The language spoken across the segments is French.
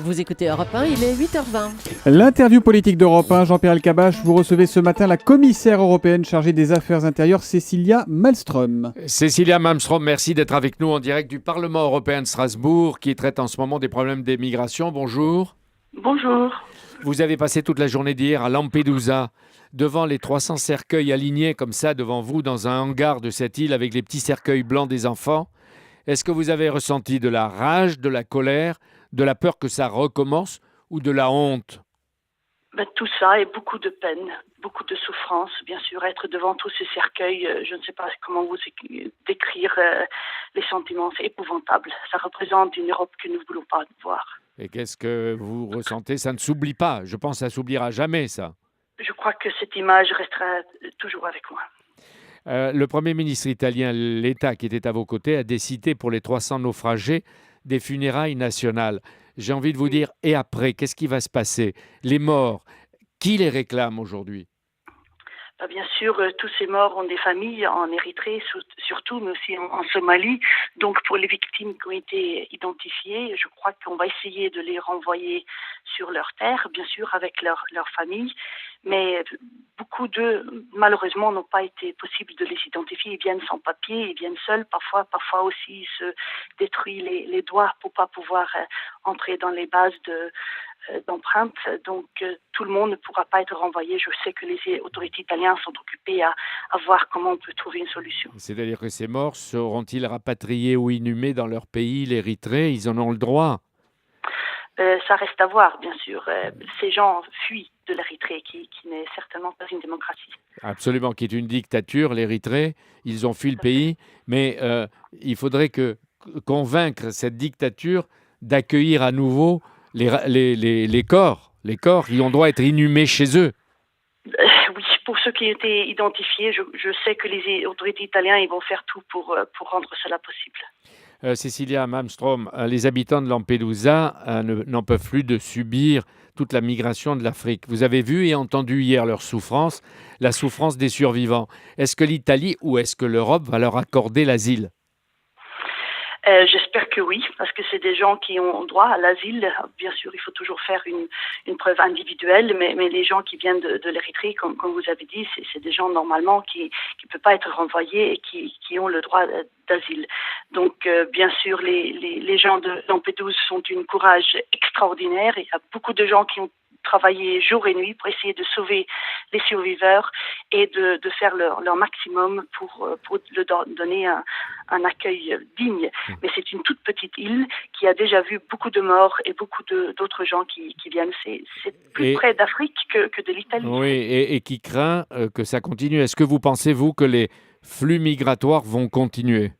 Vous écoutez Europe 1, il est 8h20. L'interview politique d'Europe 1, Jean-Pierre Elkabbach, vous recevez ce matin la commissaire européenne chargée des affaires intérieures, Cecilia Malmström. Cecilia Malmström, merci d'être avec nous en direct du Parlement européen de Strasbourg qui traite en ce moment des problèmes des migrations. Bonjour. Bonjour. Vous avez passé toute la journée d'hier à Lampedusa, devant les 300 cercueils alignés comme ça devant vous dans un hangar de cette île avec les petits cercueils blancs des enfants. Est-ce que vous avez ressenti de la rage, de la colère, de la peur que ça recommence ou de la honte ? Tout ça et beaucoup de peine, beaucoup de souffrance. Bien sûr, être devant tous ces cercueils, je ne sais pas comment vous décrire les sentiments, c'est épouvantable. Ça représente une Europe que nous ne voulons pas voir. Et qu'est-ce que vous ressentez ? Ça ne s'oublie pas. Je pense que ça s'oubliera jamais, ça. Je crois que cette image restera toujours avec moi. Le Premier ministre italien, l'État qui était à vos côtés, a décidé pour les 300 naufragés des funérailles nationales. J'ai envie de vous dire, et après, qu'est-ce qui va se passer ? Les morts, qui les réclame aujourd'hui ? Bien sûr, tous ces morts ont des familles en Érythrée surtout, mais aussi en Somalie. Donc pour les victimes qui ont été identifiées, je crois qu'on va essayer de les renvoyer sur leur terre, bien sûr avec leur famille. Mais beaucoup d'eux, malheureusement, n'ont pas été possible de les identifier. Ils viennent sans papier, ils viennent seuls. Parfois aussi, ils se détruisent les doigts pour pas pouvoir entrer dans les bases d'empreintes. Donc, tout le monde ne pourra pas être renvoyé. Je sais que les autorités italiennes sont occupées à voir comment on peut trouver une solution. C'est-à-dire que ces morts seront-ils rapatriés ou inhumés dans leur pays, l'Érythrée ? Ils en ont le droit ? Ça reste à voir, bien sûr. Ces gens fuient de l'Érythrée, qui n'est certainement pas une démocratie. Absolument, qui est une dictature, l'Érythrée. Ils ont fui le pays, mais il faudrait convaincre cette dictature d'accueillir à nouveau les corps. Les corps, ils doivent être inhumés chez eux. Oui, pour ceux qui ont été identifiés, je sais que les autorités italiennes ils vont faire tout pour rendre cela possible. Cecilia Malmström, les habitants de Lampedusa n'en peuvent plus de subir toute la migration de l'Afrique. Vous avez vu et entendu hier leur souffrance, la souffrance des survivants. Est-ce que l'Italie ou est-ce que l'Europe va leur accorder l'asile ? J'espère que oui, parce que c'est des gens qui ont droit à l'asile. Bien sûr, il faut toujours faire une preuve individuelle, mais les gens qui viennent de l'Érythrée, comme vous avez dit, c'est des gens normalement qui ne peuvent pas être renvoyés et qui ont le droit d'asile. Donc, bien sûr, les gens de Lampedusa sont d'un courage extraordinaire. Il y a beaucoup de gens qui ont travaillé jour et nuit pour essayer de sauver les surviveurs et de faire leur maximum pour leur donner un accueil digne. Mais c'est une toute petite île qui a déjà vu beaucoup de morts et beaucoup d'autres gens qui viennent. C'est plus près d'Afrique que de l'Italie. Oui, et qui craint que ça continue. Est-ce que vous pensez, vous, que les flux migratoires vont continuer ?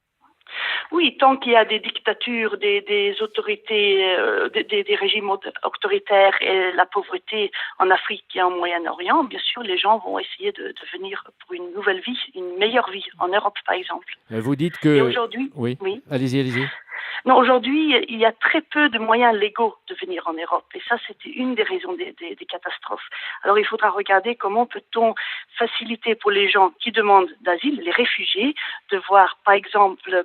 Oui, tant qu'il y a des dictatures, des autorités, des régimes autoritaires et la pauvreté en Afrique et en Moyen-Orient, bien sûr, les gens vont essayer de venir pour une nouvelle vie, une meilleure vie, en Europe par exemple. Vous dites que... Et aujourd'hui, oui. Allez-y. Non, aujourd'hui, il y a très peu de moyens légaux de venir en Europe. Et ça, c'était une des raisons des catastrophes. Alors, il faudra regarder comment peut-on faciliter pour les gens qui demandent d'asile, les réfugiés, de voir, par exemple,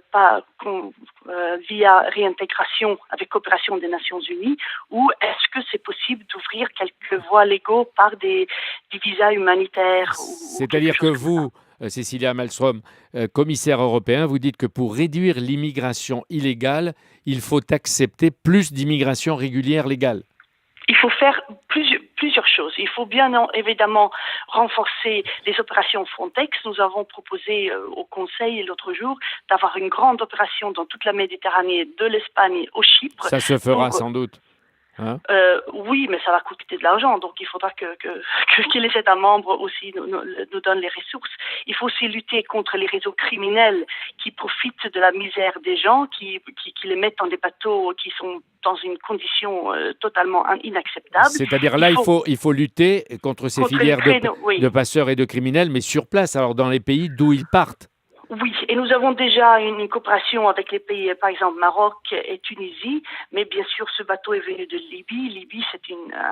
via réintégration avec coopération des Nations Unies, ou est-ce que c'est possible d'ouvrir quelques voies légaux par des visas humanitaires C'est-à-dire que vous... Cecilia Malmström, commissaire européen, vous dites que pour réduire l'immigration illégale, il faut accepter plus d'immigration régulière légale. Il faut faire plusieurs choses. Il faut bien évidemment renforcer les opérations Frontex. Nous avons proposé au Conseil l'autre jour d'avoir une grande opération dans toute la Méditerranée, de l'Espagne au Chypre. Ça se fera sans doute. Hein? Oui, mais ça va coûter de l'argent, donc il faudra que les États membres aussi nous donnent les ressources. Il faut aussi lutter contre les réseaux criminels qui profitent de la misère des gens, qui les mettent dans des bateaux qui sont dans une condition totalement inacceptable. C'est-à-dire là, il faut lutter contre ces filières de passeurs et de criminels, mais sur place, alors dans les pays d'où ils partent. Oui, et nous avons déjà une coopération avec les pays, par exemple Maroc et Tunisie, mais bien sûr ce bateau est venu de Libye. Libye, c'est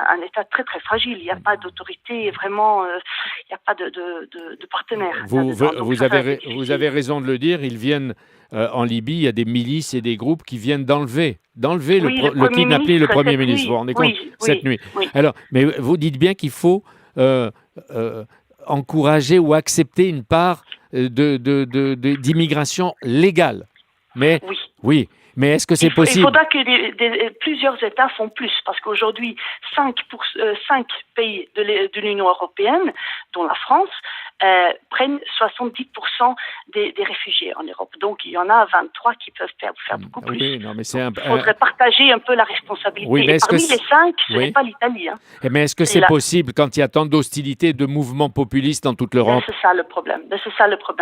un État très très fragile, il n'y a pas d'autorité, vraiment, il n'y a pas de partenaire. Vous avez raison de le dire, ils viennent en Libye, il y a des milices et des groupes qui viennent d'enlever le kidnappé, le Premier ministre. Vous vous rendez compte, cette nuit. Oui. Alors, mais vous dites bien qu'il faut encourager ou accepter une part d'immigration légale. Mais oui, mais est-ce que c'est possible? Il faudra que plusieurs États font plus, parce qu'aujourd'hui, 5 pays de l'Union européenne, dont la France, prennent 70% des réfugiés en Europe. Donc, il y en a 23 qui peuvent faire beaucoup plus. Oui, non, mais il faudrait partager un peu la responsabilité. Oui, mais parmi les 5, ce n'est pas l'Italie. Hein. Mais est-ce que c'est possible quand il y a tant d'hostilité, de mouvements populistes dans toute l'Europe? C'est ça le problème.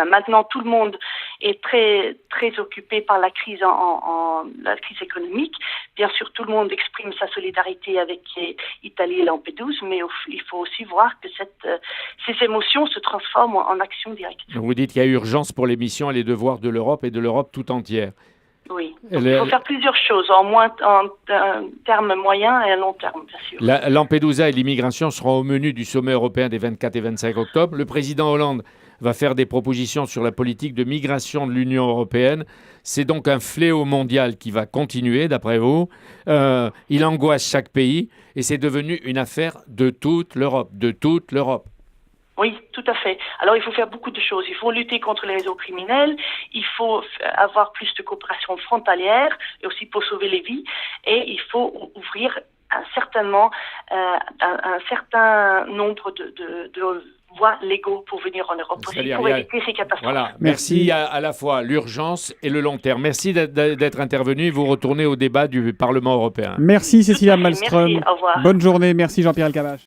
Maintenant, tout le monde est très, très occupé par la crise, la crise économique. Bien sûr, tout le monde exprime sa solidarité avec Italie et Lampedusa, mais il faut aussi voir que ces émotions se transforment en action directe. Donc vous dites qu'il y a urgence pour les missions et les devoirs de l'Europe et de l'Europe tout entière. Oui, donc il faut faire plusieurs choses, en termes moyens et à long terme, bien sûr. Lampedusa et l'immigration seront au menu du sommet européen des 24 et 25 octobre. Le président Hollande va faire des propositions sur la politique de migration de l'Union européenne. C'est donc un fléau mondial qui va continuer, d'après vous. Il angoisse chaque pays et c'est devenu une affaire de toute l'Europe, Oui, tout à fait. Alors, il faut faire beaucoup de choses. Il faut lutter contre les réseaux criminels. Il faut avoir plus de coopération frontalière et aussi pour sauver les vies. Et il faut ouvrir un certain nombre de voies légaux pour venir en Europe aussi, pour éviter ces catastrophes. Voilà. Merci à la fois l'urgence et le long terme. Merci d'être intervenu. Vous retournez au débat du Parlement européen. Merci Cécilia Malmström. Merci, au revoir. Bonne journée. Merci Jean-Pierre Elkabbach.